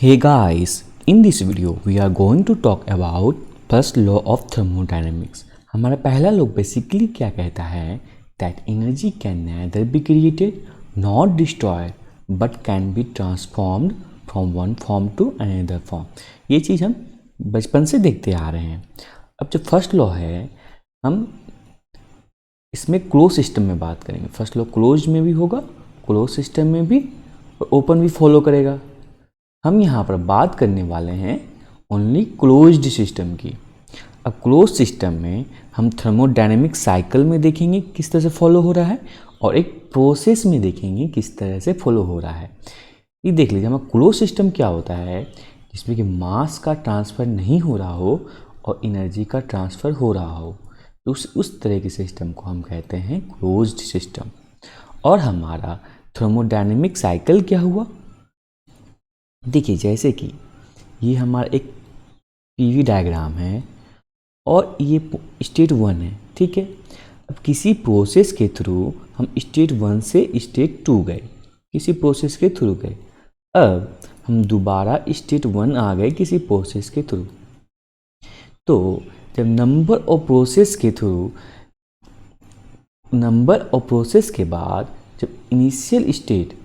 Hey guys, in this video we are going to talk about first law of thermodynamics। हमारा पहला law basically क्या कहता है that energy can neither be created nor destroyed but can be transformed from one form to another form। ये चीज़ हम बचपन से देखते आ रहे हैं। अब जो फर्स्ट लॉ है हम इसमें क्लोज सिस्टम में बात करेंगे। फर्स्ट लॉ क्लोज में भी होगा, क्लोज सिस्टम में भी, और ओपन भी फॉलो करेगा। हम यहाँ पर बात करने वाले हैं ओनली क्लोज्ड सिस्टम की। अब क्लोज सिस्टम में हम थर्मोडायनेमिक साइकिल में देखेंगे किस तरह से फॉलो हो रहा है, और एक प्रोसेस में देखेंगे किस तरह से फॉलो हो रहा है। ये देख लीजिए, हमारा क्लोज सिस्टम क्या होता है, जिसमें कि मास का ट्रांसफ़र नहीं हो रहा हो और एनर्जी का ट्रांसफ़र हो रहा हो, तो उस तरह के सिस्टम को हम कहते हैं क्लोज्ड सिस्टम। और हमारा थर्मोडायनेमिक साइकिल क्या हुआ, देखिए जैसे कि ये हमारा एक पीवी डायग्राम है और ये स्टेट 1 है, ठीक है। अब किसी प्रोसेस के थ्रू हम स्टेट 1 से स्टेट 2 गए, किसी प्रोसेस के थ्रू गए। अब हम दोबारा स्टेट 1 आ गए किसी प्रोसेस के थ्रू। तो जब नंबर ऑफ प्रोसेस के बाद जब इनिशियल स्टेट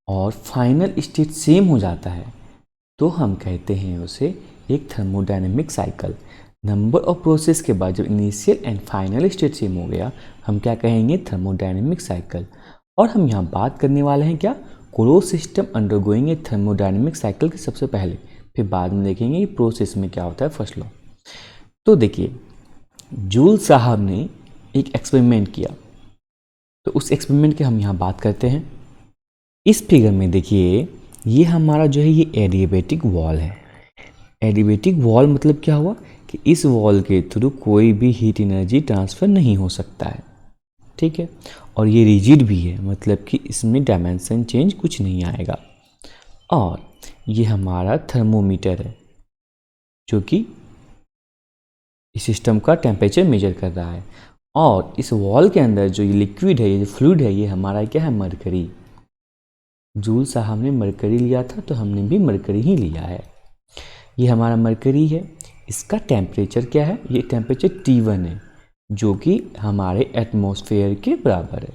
और फाइनल स्टेट सेम हो जाता है तो हम कहते हैं उसे एक thermodynamic cycle. Number of process के बाद जब initial and final state same हो गया हम क्या कहेंगे, थर्मोडायनेमिक साइकिल। और हम यहाँ बात करने वाले हैं क्या, क्लोज सिस्टम अंडरगोइंग ए थर्मोडायनेमिक साइकिल के सबसे पहले, फिर बाद में देखेंगे प्रोसेस में क्या होता है फर्स्ट लॉ। तो देखिए, जूल साहब ने एक एक्सपेरिमेंट किया, तो उस एक्सपेरिमेंट की हम यहाँ बात करते हैं। इस फिगर में देखिए, ये हमारा जो है ये एडिएबेटिक वॉल है। एडिएबेटिक वॉल मतलब क्या हुआ कि इस वॉल के थ्रू कोई भी हीट एनर्जी ट्रांसफ़र नहीं हो सकता है, ठीक है। और ये रिजिड भी है, मतलब कि इसमें डायमेंशन चेंज कुछ नहीं आएगा। और ये हमारा थर्मोमीटर है जो कि इस सिस्टम का टेम्परेचर मेजर कर रहा है। और इस वॉल के अंदर जो ये लिक्विड है, ये जो फ्लूइड है, ये हमारा क्या है, मरकरी। जूल साहब ने मरकरी लिया था तो हमने भी मरकरी ही लिया है। ये हमारा मरकरी है, इसका टेम्परेचर क्या है, ये टेम्परेचर T1 है जो कि हमारे एटमॉस्फेयर के बराबर है।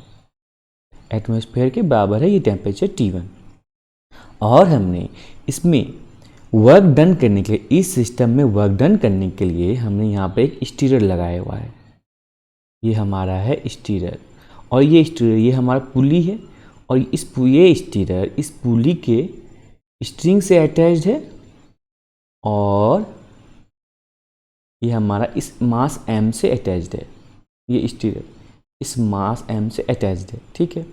एटमॉस्फेयर के बराबर है ये टेम्परेचर T1। और हमने इसमें वर्क डन करने के लिए, इस सिस्टम में वर्क डन करने के लिए हमने यहाँ पे एक स्टीरर लगाया हुआ है। ये हमारा है स्टीरर, और ये स्टीरर ये हमारा पुली है, और ये स्टीरर इस पुली के स्ट्रिंग से अटैच्ड है, और ये हमारा इस मास m से अटैच्ड है। ये स्टीरर इस मास m से अटैच्ड है, ठीक है।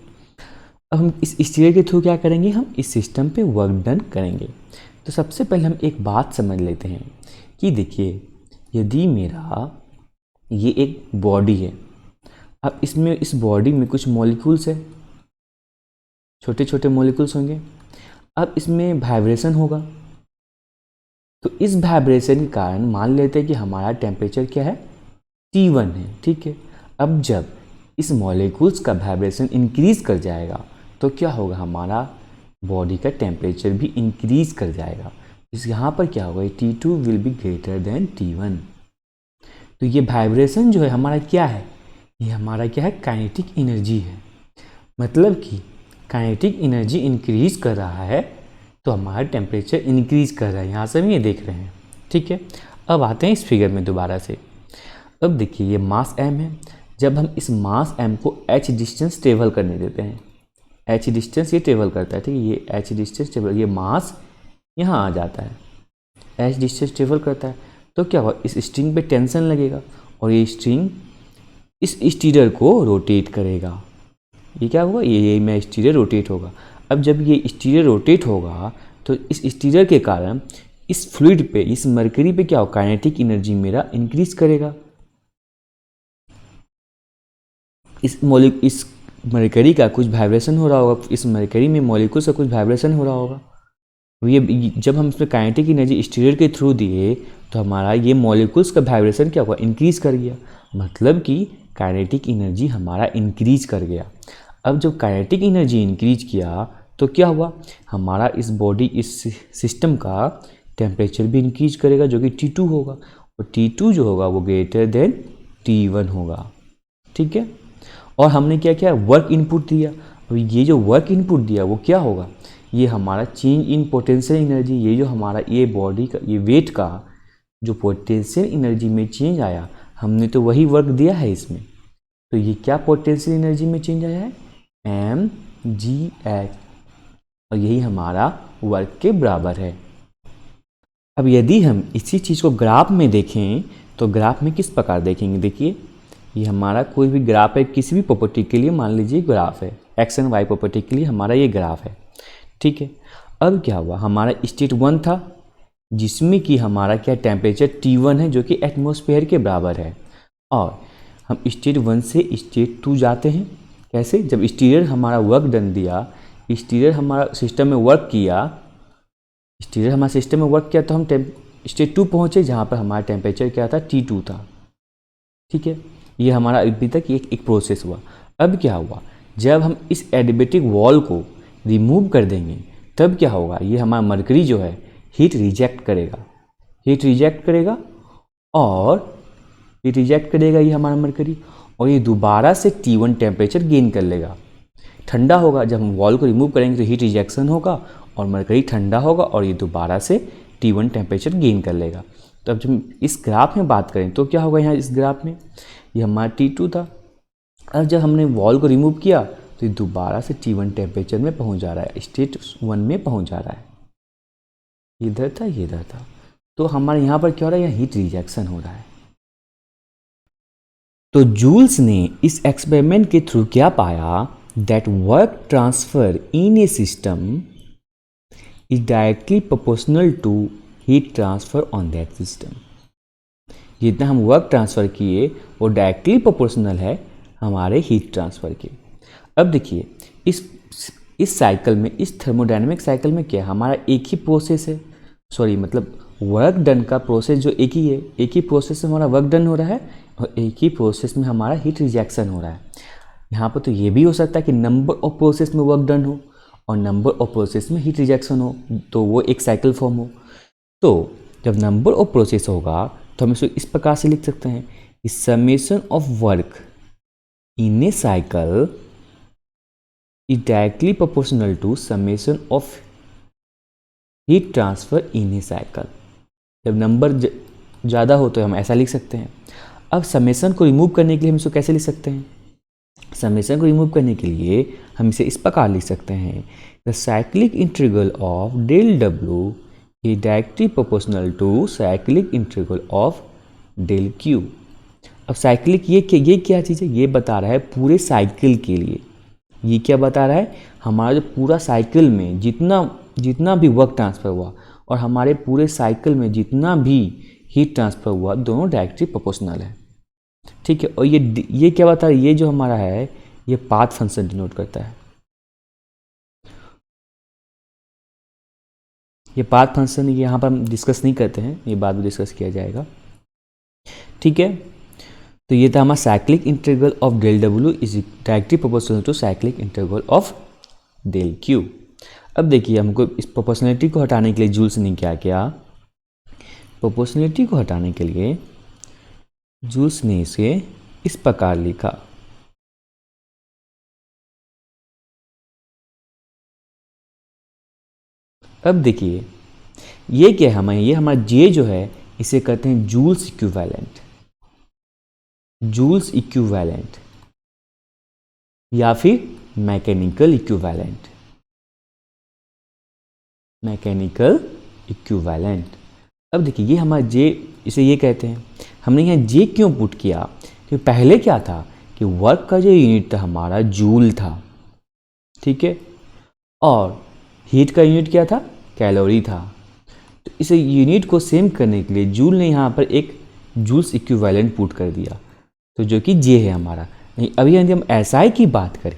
अब हम इस स्टीरर के थ्रू क्या करेंगे, हम इस सिस्टम पे वर्क डन करेंगे। तो सबसे पहले हम एक बात समझ लेते हैं कि देखिए, यदि मेरा ये एक बॉडी है, अब इसमें इस बॉडी में कुछ मॉलिक्यूल्स है, छोटे छोटे मॉलिक्यूल्स होंगे। अब इसमें वाइब्रेशन होगा, तो इस वाइब्रेशन के कारण मान लेते हैं कि हमारा टेम्परेचर क्या है, T1 है, ठीक है। अब जब इस मॉलिक्यूल्स का वाइब्रेशन इंक्रीज कर जाएगा तो क्या होगा, हमारा बॉडी का टेम्परेचर भी इंक्रीज कर जाएगा। इस यहाँ पर क्या होगा, T2 will be greater than T1। तो ये वाइब्रेशन जो है हमारा क्या है, ये हमारा क्या है, काइनेटिक एनर्जी है। मतलब कि काइनेटिक एनर्जी इंक्रीज कर रहा है तो हमारा टेम्परेचर इंक्रीज कर रहा है। यहाँ से हम ये देख रहे हैं, ठीक है। अब आते हैं इस फिगर में दोबारा से। अब देखिए, ये मास m है। जब हम इस मास m को h डिस्टेंस ट्रेवल करने देते हैं, h डिस्टेंस ये ट्रेवल करता है, ठीक है। ये h डिस्टेंस ट्रेवल, ये मास यहाँ आ जाता है, h डिस्टेंस ट्रेवल करता है, तो क्या होगा, इस स्ट्रिंग पे टेंशन लगेगा और ये स्ट्रिंग इस स्टीरर को रोटेट करेगा। ये क्या होगा, ये में स्टीरर रोटेट होगा। अब जब ये स्टीरर रोटेट होगा तो इस स्टीरर के कारण इस फ्लूइड पे, इस मरकरी पे क्या होगा, काइनेटिक एनर्जी मेरा इंक्रीज करेगा। इस मरकरी का कुछ वाइब्रेशन हो रहा होगा, इस मरकरी में मॉलिक्यूल से कुछ वाइब्रेशन हो रहा होगा। ये जब हम इसमें काइनेटिक एनर्जी स्टीरर के थ्रू दिए तो हमारा ये मॉलिक्यूल्स का वाइब्रेशन क्या होगा, इंक्रीज कर गया। मतलब कि काइनेटिक एनर्जी हमारा इंक्रीज कर गया। अब जब काइनेटिक एनर्जी इंक्रीज किया तो क्या हुआ, हमारा इस बॉडी इस सिस्टम का टेम्परेचर भी इंक्रीज करेगा जो कि T2 होगा, और T2 जो होगा वो ग्रेटर देन T1 होगा। ठीक है, और हमने क्या किया, वर्क इनपुट दिया। अब ये जो वर्क इनपुट दिया वो क्या होगा, ये हमारा चेंज इन पोटेंशियल एनर्जी, ये जो हमारा ये बॉडी का ये वेट का जो पोटेंशियल एनर्जी में चेंज आया, हमने तो वही वर्क दिया है इसमें। तो ये क्या पोटेंशियल एनर्जी में चेंज आया है, mgh, और यही हमारा वर्क के बराबर है। अब यदि हम इसी चीज़ को ग्राफ में देखें तो ग्राफ में किस प्रकार देखेंगे, देखिए ये हमारा कोई भी ग्राफ है किसी भी प्रॉपर्टी के लिए, मान लीजिए ग्राफ है एक्स एंड वाई प्रॉपर्टी के लिए हमारा ये ग्राफ है। ठीक है, अब क्या हुआ, हमारा स्टेट 1 था जिसमें कि हमारा क्या टेम्परेचर T1 है जो कि एटमॉस्फेयर के बराबर है, और हम स्टेट 1 से स्टेट 2 जाते हैं। कैसे, जब स्टीरियर हमारा वर्क डन दिया, स्टीरियर हमारा सिस्टम में वर्क किया, स्टीरियर हमारे सिस्टम में वर्क किया तो हम स्टेट 2 पहुँचे जहाँ पर हमारा टेम्परेचर क्या था, T2 था। ठीक है, ये हमारा अभी तक एक प्रोसेस हुआ। अब क्या हुआ, जब हम इस एडिबेटिक वॉल को रिमूव कर देंगे तब क्या होगा, ये हमारा मरकरी जो है हीट रिजेक्ट करेगा, ये हमारा मरकरी, और ये दोबारा से T1 टेम्परेचर गेन कर लेगा, ठंडा होगा। जब हम वॉल को रिमूव करेंगे तो हीट रिजेक्शन होगा और मरकरी ठंडा होगा और ये दोबारा से T1 टेम्परेचर गेन कर लेगा। तो अब जब इस ग्राफ में बात करें तो क्या होगा, यहाँ इस ग्राफ में ये हमारा T2 था, अब जब हमने वॉल को रिमूव किया तो ये दोबारा से T1 टेम्परेचर में पहुँच जा रहा है, स्टेट 1 में पहुँच जा रहा है, इधर था ये इधर था। तो हमारे यहाँ पर क्या हो रहा है, यहाँ हीट रिजेक्शन हो रहा है। तो जूल्स ने इस एक्सपेरिमेंट के थ्रू क्या पाया, that work transfer in a system is directly proportional to heat transfer on that system. जितना हम वर्क ट्रांसफ़र किए वो डायरेक्टली प्रोपोर्शनल है हमारे हीट ट्रांसफ़र के। अब देखिए इस साइकिल में, इस थर्मोडायनेमिक साइकिल में क्या हमारा एक ही प्रोसेस है, मतलब वर्क डन का प्रोसेस जो एक ही है, एक ही प्रोसेस में हमारा वर्क डन हो रहा है और एक ही प्रोसेस में हमारा हीट रिजेक्शन हो रहा है। यहाँ पर तो ये भी हो सकता है कि नंबर ऑफ प्रोसेस में वर्क डन हो और नंबर ऑफ प्रोसेस में हीट रिजेक्शन हो, तो वो एक साइकिल फॉर्म हो। तो जब नंबर ऑफ प्रोसेस होगा तो हम इसको इस प्रकार से लिख सकते हैं, summation of work in a cycle is directly proportional to summation of heat transfer in a cycle. जब नंबर ज़्यादा हो तो हम ऐसा लिख सकते हैं। अब समेशन को रिमूव करने के लिए हम इसको कैसे लिख सकते हैं, समेशन को रिमूव करने के लिए हम इसे इस प्रकार लिख सकते हैं, the cyclic integral of del W is directly proportional to cyclic integral of del Q. अब साइक्लिक ये क्या चीज़ है, ये बता रहा है पूरे साइकिल के लिए, ये क्या बता रहा है, हमारा जो पूरा साइकिल में जितना भी वर्क ट्रांसफ़र हुआ और हमारे पूरे साइकिल में जितना भी हीट ट्रांसफ़र हुआ दोनों डायरेक्टली प्रोपोर्शनल है। ठीक है, और ये क्या बता रहा है, ये जो हमारा है ये पाथ फंक्शन डिनोट करता है। ये पाथ फंक्शन यहाँ पर हम डिस्कस नहीं करते हैं, ये बाद में डिस्कस किया जाएगा। ठीक है, तो ये था हमारा cyclic integral of del W is directly proportional to cyclic integral of del Q. अब देखिए हमको इस प्रोपोर्शनलिटी को हटाने के लिए जूल्स ने क्या किया, प्रोपोर्शनलिटी को हटाने के लिए जूल्स ने इसे इस प्रकार लिखा, अब देखिए ये क्या है, ये हमारा जे जो है इसे कहते हैं जूल्स इक्विवेलेंट या फिर मैकेनिकल इक्विवेलेंट। अब देखिए ये हमारा जे, इसे ये कहते हैं। हमने यहाँ जे क्यों पुट किया, क्योंकि पहले क्या था कि वर्क का जो यूनिट था हमारा जूल था, ठीक है, और हीट का यूनिट क्या था, कैलोरी था। तो इस यूनिट को सेम करने के लिए जूल ने यहाँ पर एक जूल्स इक्विवेलेंट पुट कर दिया, तो जो कि जे है हमारा। नहीं, अभी यदि हम एसआई की बात करें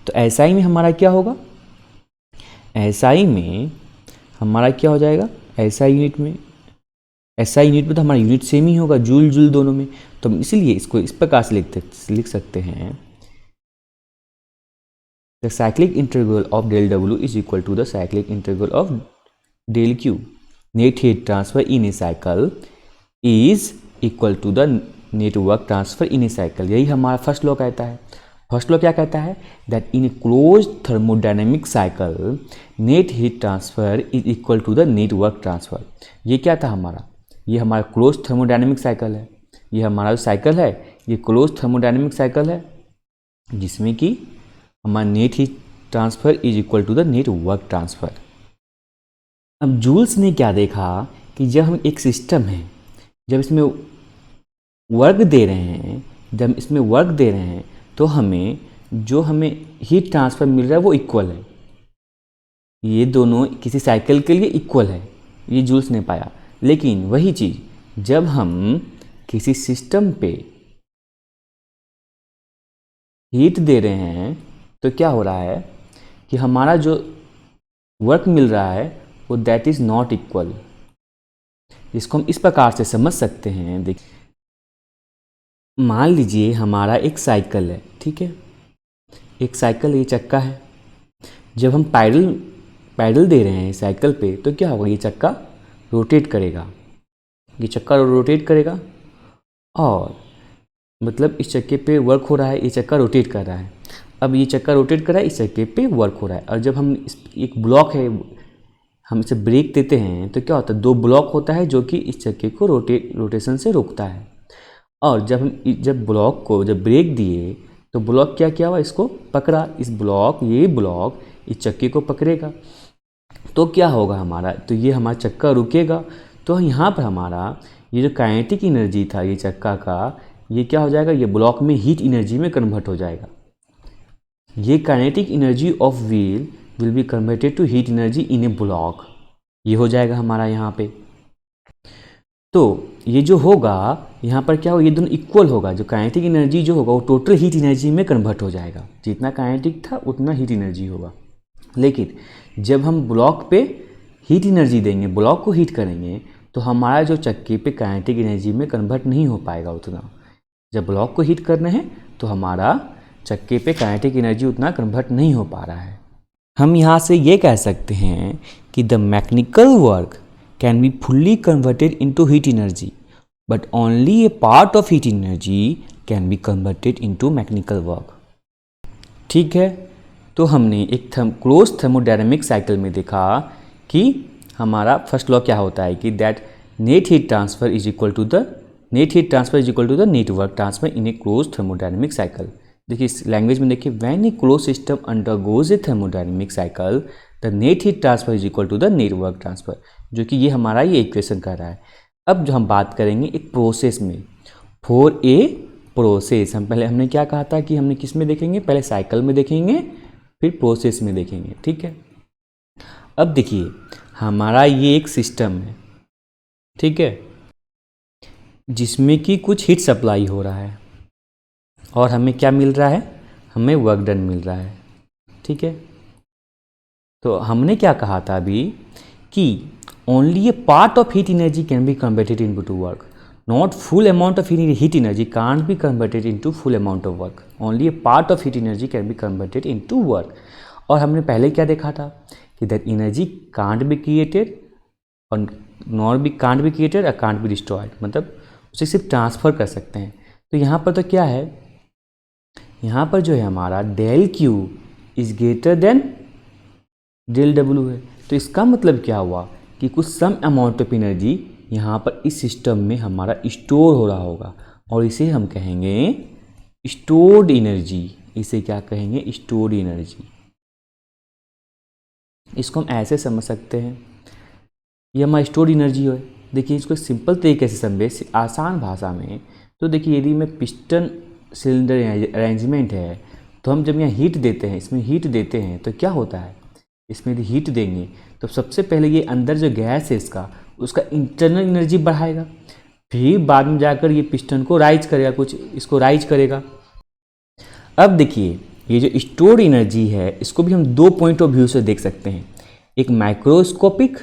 तो एसआई में हमारा क्या होगा, एसआई में हमारा क्या हो जाएगा, एसआई यूनिट में तो हमारा यूनिट सेम ही होगा, जूल दोनों में। तो हम इसलिए इसको इस प्रकार से लिख सकते हैं, the cyclic integral of del W is equal to the cyclic integral of del Q. Net heat transfer in a cycle is equal to the net work transfer in a cycle. यही हमारा first law कहता है. First law क्या कहता है? That in a close thermodynamic cycle net heat transfer is equal to the net work transfer. ये क्या था हमारा? ये हमारा क्लोज थर्मोडायनेमिक साइकिल है. ये हमारा जो साइकिल है ये क्लोज थर्मोडायनेमिक साइकिल है जिसमें कि हमारा net heat transfer is equal to the net work transfer. अब जूल्स ने क्या देखा कि जब हम एक सिस्टम है, जब इसमें वर्क दे रहे हैं, तो हमें हीट ट्रांसफर मिल रहा है वो इक्वल है. ये दोनों किसी साइकिल के लिए इक्वल है, ये जूल्स ने पाया. लेकिन वही चीज़ जब हम किसी सिस्टम पे हीट दे रहे हैं तो क्या हो रहा है कि हमारा जो वर्क मिल रहा है वो दैट इज़ नॉट इक्वल. इसको हम इस प्रकार से समझ सकते हैं. देखिए, मान लीजिए हमारा एक साइकिल है, ठीक है, एक साइकिल, ये चक्का है. जब हम पैडल दे रहे हैं साइकिल पे तो क्या होगा? ये चक्का रोटेट करेगा, और मतलब इस चक्के पे वर्क हो रहा है, ये चक्का रोटेट कर रहा है. अब ये चक्का रोटेट कर रहा है, इस चक्के पे वर्क हो रहा है. और जब हम एक ब्लॉक है, हम इसे ब्रेक देते हैं तो क्या होता है? 2 ब्लॉक होता है जो कि इस चक्के को रोटेशन से रोकता है. और जब ब्लॉक को ब्रेक दिए तो ब्लॉक क्या किया हुआ? इसको पकड़ा. ये ब्लॉक इस चक्के को पकड़ेगा तो क्या होगा हमारा? तो ये हमारा चक्का रुकेगा. तो यहाँ पर हमारा ये जो काइनेटिक एनर्जी था ये चक्का का, ये क्या हो जाएगा? ये ब्लॉक में हीट एनर्जी में कन्वर्ट हो जाएगा. ये kinetic energy of wheel will be converted to heat energy in a block. ये हो जाएगा हमारा यहाँ पे. तो ये जो होगा यहाँ पर क्या होगा? ये दोनों इक्वल होगा. जो काइनेटिक एनर्जी जो होगा वो टोटल हीट एनर्जी में कन्वर्ट हो जाएगा. जितना काइनेटिक था उतना हीट एनर्जी होगा. लेकिन जब हम ब्लॉक पे हीट एनर्जी देंगे, ब्लॉक को हीट करेंगे, तो हमारा जो चक्के पे काइनेटिक एनर्जी में कन्वर्ट नहीं हो पाएगा उतना. जब ब्लॉक को हीट करना है तो हमारा चक्के पे काइनेटिक एनर्जी उतना कन्वर्ट नहीं हो पा रहा है. हम यहाँ से ये कह सकते हैं कि the mechanical work can be fully converted into heat energy, but only a part of heat energy can be converted into mechanical work. ठीक है, तो हमने एक क्लोज थर्मोडायनेमिक साइकिल में देखा कि हमारा फर्स्ट लॉ क्या होता है कि that net heat transfer is equal to the net work transfer in a close thermodynamic cycle. देखिए इस लैंग्वेज में देखिए, when a close system undergoes a thermodynamic cycle the net heat transfer is equal to the net work transfer, जो कि ये हमारा ये equation कर रहा है. अब जो हम बात करेंगे एक प्रोसेस में, फॉर ए प्रोसेस, हमने क्या कहा था कि हमने किस में देखेंगे? पहले साइकिल में देखेंगे, फिर प्रोसेस में देखेंगे. ठीक है, अब देखिए हमारा ये एक सिस्टम है, ठीक है, जिसमें कि कुछ हीट सप्लाई हो रहा है और हमें क्या मिल रहा है? हमें वर्क डन मिल रहा है. ठीक है, तो हमने क्या कहा था अभी कि only A part of heat energy can be converted into work, not full amount of heat energy can't be converted into full amount of work. Only A part of heat energy can be converted into work. और हमने पहले क्या देखा था कि that energy can't be created और can't be created और can't be destroyed, मतलब उसे सिर्फ ट्रांसफ़र कर सकते हैं. तो यहाँ पर तो क्या है? यहाँ पर जो है हमारा del Q is greater than del W है. तो इसका मतलब क्या हुआ कि कुछ सम अमाउंट ऑफ एनर्जी यहाँ पर इस सिस्टम में हमारा स्टोर हो रहा होगा और इसे हम कहेंगे स्टोर्ड एनर्जी. इसे क्या कहेंगे? Stored energy. इसको हम ऐसे समझ सकते हैं, ये हमारा स्टोर्ड एनर्जी है. देखिए इसको सिंपल तरीके से समझे आसान भाषा में, तो देखिए यदि में पिस्टन सिलेंडर अरेंजमेंट है तो हम जब यहाँ हीट देते हैं, इसमें हीट देते हैं तो क्या होता है? इसमें यदि हीट देंगे तो सबसे पहले ये अंदर जो गैस है उसका इंटरनल एनर्जी बढ़ाएगा, फिर बाद में जाकर ये पिस्टन को राइज करेगा, कुछ इसको राइज करेगा. अब देखिए ये जो स्टोर्ड एनर्जी है इसको भी हम 2 पॉइंट ऑफ व्यू से देख सकते हैं. एक माइक्रोस्कोपिक,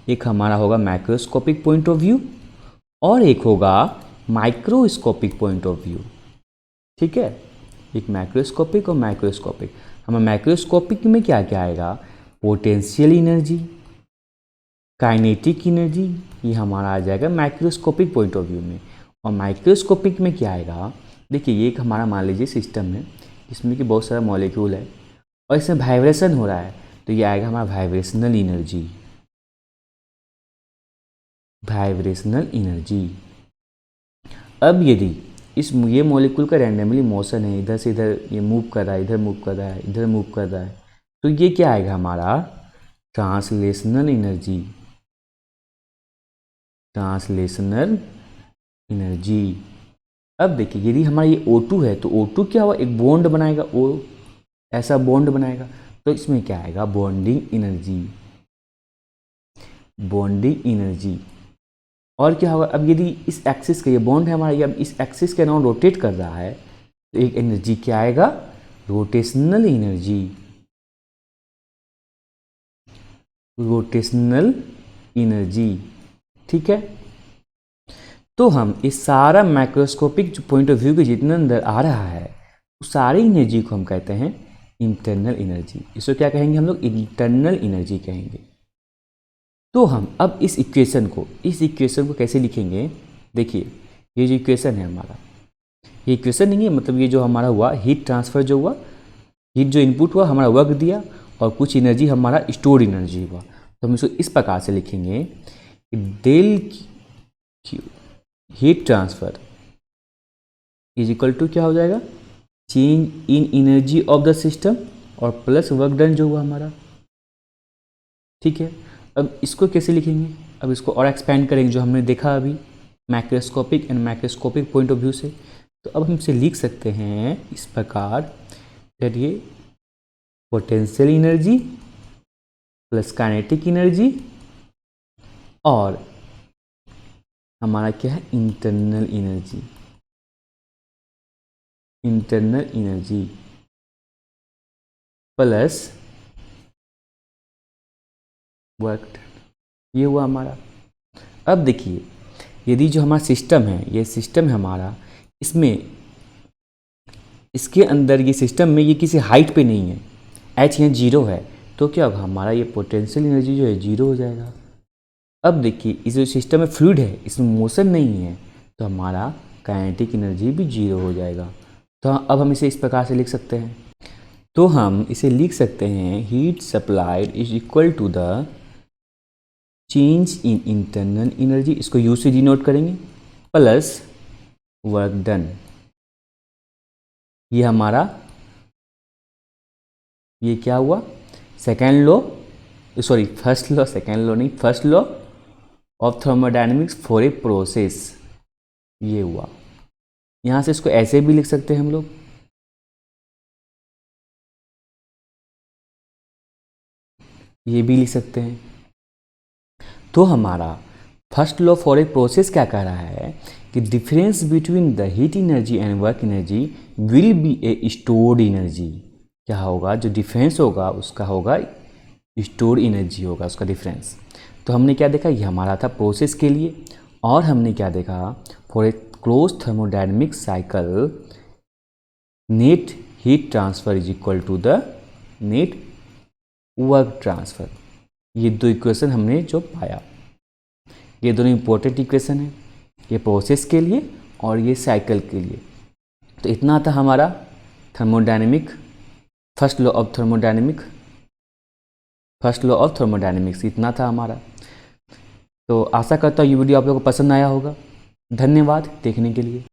एक हमारा होगा मैक्रोस्कोपिक पॉइंट ऑफ व्यू और एक होगा माइक्रोस्कोपिक पॉइंट ऑफ व्यू. ठीक है, एक मैक्रोस्कोपिक और माइक्रोस्कोपिक। हमें मैक्रोस्कोपिक में क्या क्या आएगा, पोटेंशियल एनर्जी, काइनेटिक एनर्जी, ये हमारा आ जाएगा मैक्रोस्कोपिक पॉइंट ऑफ व्यू में। और माइक्रोस्कोपिक में क्या आएगा, देखिए ये एक हमारा मान लीजिए सिस्टम है जिसमें कि बहुत सारा मॉलिक्यूल है और इसमें वाइब्रेशन हो रहा है, तो ये आएगा हमारा वाइब्रेशनल एनर्जी, वाइब्रेशनल एनर्जी। अब यदि ये मॉलिक्यूल का रैंडमली मोशन है, इधर से इधर ये मूव कर रहा है, इधर मूव कर रहा है, इधर मूव कर रहा है, तो ये क्या आएगा हमारा ट्रांसलेशनल एनर्जी, ट्रांसलेशनल एनर्जी। अब देखिए यदि हमारा ये O2 है तो O2 क्या हुआ, एक बॉन्ड बनाएगा, ऐसा बॉन्ड बनाएगा, तो इसमें क्या आएगा, बॉन्डिंग एनर्जी, बॉन्डिंग एनर्जी। और क्या होगा, अब यदि इस एक्सिस का ये बॉन्ड है हमारा, ये अब इस एक्सिस के अराउंड रोटेट कर रहा है, तो एक एनर्जी क्या आएगा, रोटेशनल एनर्जी, रोटेशनल एनर्जी। ठीक है, तो हम इस सारा माइक्रोस्कोपिक जो पॉइंट ऑफ व्यू के जितना अंदर आ रहा है उस सारी एनर्जी को हम कहते हैं इंटरनल एनर्जी। इसको क्या कहेंगे हम लोग, इंटरनल एनर्जी कहेंगे। तो हम अब इस इक्वेशन को कैसे लिखेंगे, देखिए ये जो इक्वेशन है हमारा, ये इक्वेशन नहीं है, मतलब ये जो हमारा हुआ हीट ट्रांसफ़र जो हुआ, हीट जो इनपुट हुआ हमारा वर्क दिया और कुछ एनर्जी हमारा स्टोर एनर्जी हुआ, तो हम इसको इस प्रकार से लिखेंगे कि del Q heat transfer is equal to क्या हो जाएगा, change in energy of the system और प्लस वर्क डन जो हुआ हमारा। ठीक है, अब इसको कैसे लिखेंगे, अब इसको और एक्सपेंड करेंगे जो हमने देखा अभी macroscopic and microscopic point of view से। तो अब हम इसे लिख सकते हैं इस प्रकार, दैट ये potential energy plus kinetic energy और हमारा क्या है, internal energy, internal energy plus work, ये हुआ हमारा। अब देखिए यदि जो हमारा सिस्टम है, ये सिस्टम है हमारा, इसमें इसके अंदर ये सिस्टम में ये किसी हाइट पे नहीं है, एच यहाँ जीरो है, तो क्या होगा हमारा ये पोटेंशियल एनर्जी जो है जीरो हो जाएगा। अब देखिए इस जो सिस्टम में फ्लूइड है, इसमें मोशन नहीं है, तो हमारा काइनेटिक एनर्जी भी जीरो हो जाएगा। तो अब हम इसे इस प्रकार से लिख सकते हैं, तो हम इसे लिख सकते हैं heat supplied is equal to the change in internal energy, इसको यू से डिनोट करेंगे, प्लस वर्क डन। ये हमारा ये क्या हुआ, second law, sorry first law, second law नहीं, first law of thermodynamics for a process, ये हुआ। यहाँ से इसको ऐसे भी लिख सकते हैं हम लोग, ये भी लिख सकते हैं। तो हमारा first law for a process क्या कह रहा है कि difference between the heat energy and work energy will be A stored energy. क्या होगा, जो डिफरेंस होगा उसका होगा स्टोर्ड एनर्जी होगा उसका डिफरेंस। तो हमने क्या देखा, ये हमारा था प्रोसेस के लिए, और हमने क्या देखा, for a close thermodynamic cycle net heat transfer is equal to the net work transfer. ये दो इक्वेशन हमने जो पाया, ये दोनों इंपॉर्टेंट इक्वेशन है, ये प्रोसेस के लिए और ये साइकिल के लिए। तो इतना था हमारा thermodynamic first law of thermodynamics, इतना था हमारा। तो आशा करता हूँ ये वीडियो आप लोगों को पसंद आया होगा। धन्यवाद देखने के लिए।